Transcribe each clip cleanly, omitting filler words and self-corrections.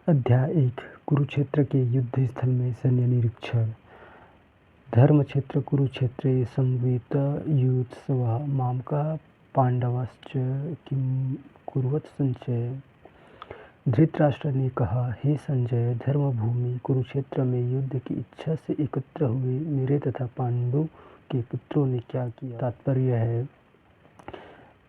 अध्याय 1 कुरुक्षेत्र के युद्ध स्थल में सैन्य निरीक्षण। धर्मक्षेत्र कुरुक्षेत्रे संवितयुत्सवः मामका पांडवाश्च किं कुर्वत संजय। धृतराष्ट्र ने कहा, हे संजय, धर्मभूमि कुरुक्षेत्र में युद्ध की इच्छा से एकत्र हुए मेरे तथा पांडु के पुत्रों ने क्या किया। तात्पर्य है,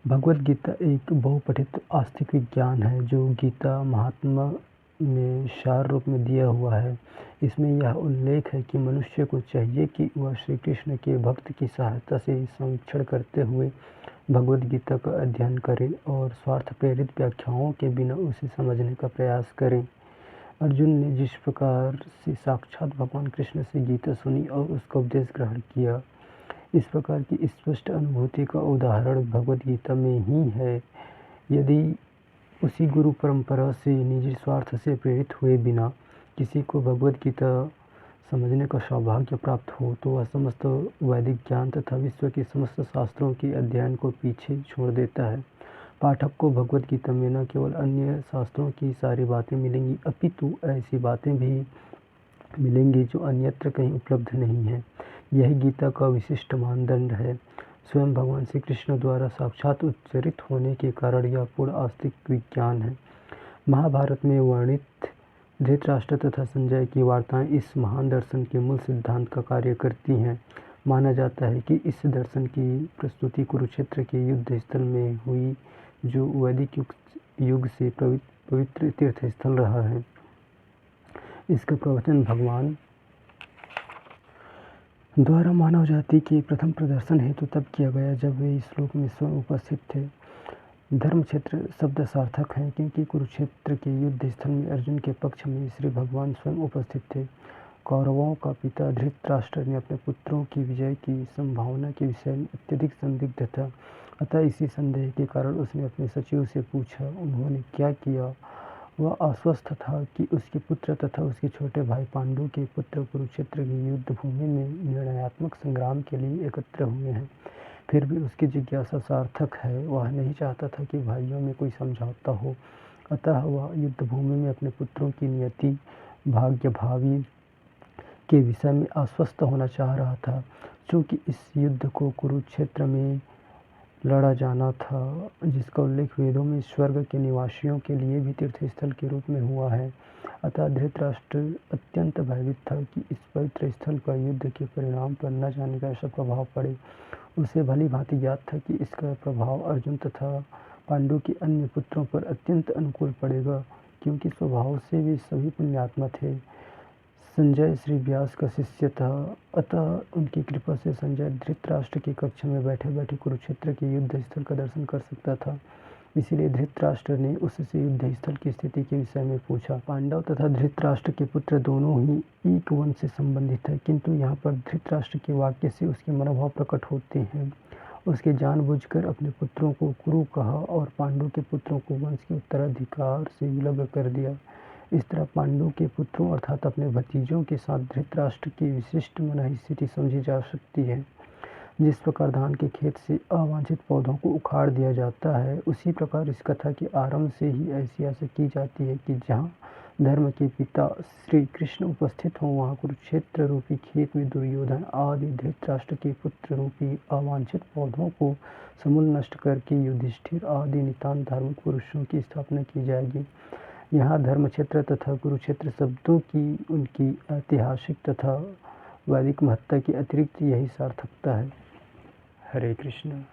भगवद गीता एक बहुपठित आस्तिक विज्ञान है जो गीता महात्मा में सार रूप में दिया हुआ है। इसमें यह उल्लेख है कि मनुष्य को चाहिए कि वह श्री कृष्ण के भक्त की सहायता से संरक्षण करते हुए भगवद गीता का अध्ययन करे और स्वार्थ प्रेरित व्याख्याओं के बिना उसे समझने का प्रयास करें। अर्जुन ने जिस प्रकार से साक्षात भगवान कृष्ण से गीता सुनी और उसका उपदेश ग्रहण किया, इस प्रकार की स्पष्ट अनुभूति का उदाहरण भगवद गीता में ही है। यदि उसी गुरु परंपरा से निजी स्वार्थ से प्रेरित हुए बिना किसी को भगवद गीता समझने का सौभाग्य प्राप्त हो तो वह समस्त वैदिक ज्ञान तथा विश्व के समस्त शास्त्रों के अध्ययन को पीछे छोड़ देता है। पाठक को भगवद गीता में न केवल अन्य शास्त्रों की सारी बातें मिलेंगी, अपितु ऐसी बातें भी मिलेंगी जो अन्यत्र कहीं उपलब्ध नहीं है। यही गीता का विशिष्ट मानदंड है। स्वयं भगवान श्री कृष्ण द्वारा साक्षात उच्चरित होने के कारण यह पूर्ण आस्तिक विज्ञान है। महाभारत में वर्णित धृतराष्ट्र तथा संजय की वार्ताएं इस महान दर्शन के मूल सिद्धांत का कार्य करती हैं। माना जाता है कि इस दर्शन की प्रस्तुति कुरुक्षेत्र के युद्ध स्थल में हुई, जो वैदिक युग से पवित्र तीर्थस्थल रहा है। इसका प्रवचन भगवान द्वारा मानव जाति के प्रथम प्रदर्शन हेतु तब किया गया जब वे इस लोक में स्वयं उपस्थित थे। धर्मक्षेत्र शब्द सार्थक है क्योंकि कुरुक्षेत्र के युद्ध स्थल में अर्जुन के पक्ष में श्री भगवान स्वयं उपस्थित थे। कौरवों का पिता धृतराष्ट्र ने अपने पुत्रों की विजय की संभावना के विषय में अत्यधिक संदिग्ध था। अतः इसी संदेह के कारण उसने अपने सचिव से पूछा। उन्होंने क्या किया? वह आश्वस्त था कि उसके पुत्र तथा उसके छोटे भाई पांडु के पुत्र कुरुक्षेत्र की युद्ध भूमि में निर्णयात्मक संग्राम के लिए एकत्र हुए हैं। फिर भी उसकी जिज्ञासा सार्थक है। वह नहीं चाहता था कि भाइयों में कोई समझौता हो, अतः वह युद्ध भूमि में अपने पुत्रों की नियति, भाग्य, भावी के विषय में आश्वस्त होना चाह रहा था। चूँकि इस युद्ध को कुरुक्षेत्र में लड़ा जाना था, जिसका उल्लेख वेदों में स्वर्ग के निवासियों के लिए भी तीर्थस्थल के रूप में हुआ है, अतः धृतराष्ट्र अत्यंत भयभीत था कि इस पवित्र स्थल का युद्ध के परिणाम पर न जाने कैसा प्रभाव पड़े। उसे भली भांति ज्ञात था कि इसका प्रभाव अर्जुन तथा पांडु के अन्य पुत्रों पर अत्यंत अनुकूल पड़ेगा, क्योंकि स्वभाव से वे सभी पुण्यात्मा थे। संजय श्री व्यास का शिष्य था, अतः उनकी कृपा से संजय धृतराष्ट्र की कक्षा में बैठे बैठे कुरुक्षेत्र के युद्ध स्थल का दर्शन कर सकता था। इसीलिए धृतराष्ट्र ने उससे युद्ध स्थल की स्थिति के विषय में पूछा। पांडव तथा धृतराष्ट्र के पुत्र दोनों ही एक वंश से संबंधित है, किंतु यहाँ पर धृतराष्ट्र के वाक्य से उसके मनोभाव प्रकट होते हैं। उसके जानबूझकर अपने पुत्रों को कुरु कहा और पांडु के पुत्रों को वंश के उत्तराधिकार से विलग कर दिया। इस तरह पांडु के पुत्रों अर्थात अपने भतीजों के साथ धृतराष्ट्र की विशिष्ट मनही स्थिति समझी जा सकती है। जिस प्रकार धान के खेत से अवांछित पौधों को उखाड़ दिया जाता है, उसी प्रकार इस कथा के आरंभ से ही ऐसी आशा की जाती है कि जहाँ धर्म के पिता श्री कृष्ण उपस्थित हों, वहाँ कुरुक्षेत्र रूपी खेत में दुर्योधन आदि धृतराष्ट्र के पुत्र रूपी अवांछित पौधों को समूल नष्ट करके युधिष्ठिर आदि नितांत धार्मिक पुरुषों की स्थापना की जाएगी। यहाँ धर्मक्षेत्र तथा कुरुक्षेत्र शब्दों की उनकी ऐतिहासिक तथा वैदिक महत्ता के अतिरिक्त यही सार्थकता है। हरे कृष्ण।